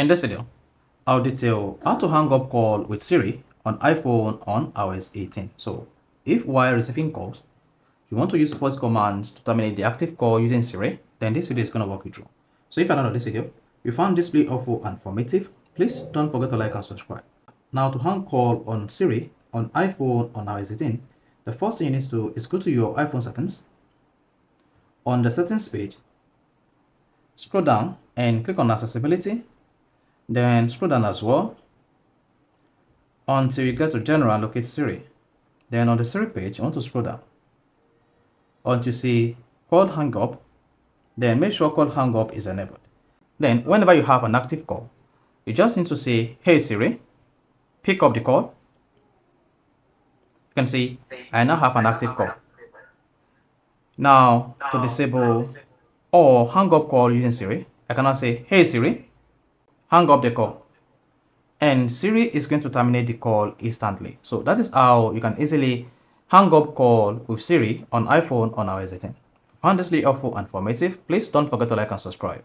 In this video, I'll detail how to hang up call with Siri on iPhone on iOS 18. So, if while receiving calls, you want to use voice commands to terminate the active call using Siri, then this video is going to walk you through. So if you're not on this video, you found this video helpful and informative, please don't forget to like and subscribe. Now to hang call on Siri on iPhone on iOS 18, the first thing you need to do is go to your iPhone settings. On the settings page, scroll down and click on accessibility. Then scroll down as well until you get to general and locate Siri. Then on the Siri page, you want to scroll down until you see call hang up. Then make sure call hang up is enabled. Then whenever you have an active call, you just need to say, "Hey Siri, pick up the call." You can see I now have an active call. Now to disable or hang up call using Siri, I can now say, "Hey Siri, hang up the call," and Siri is going to terminate the call instantly. So that is how you can easily hang up call with Siri on iPhone on iOS 18. Found this video helpful and informative, please don't forget to like and subscribe.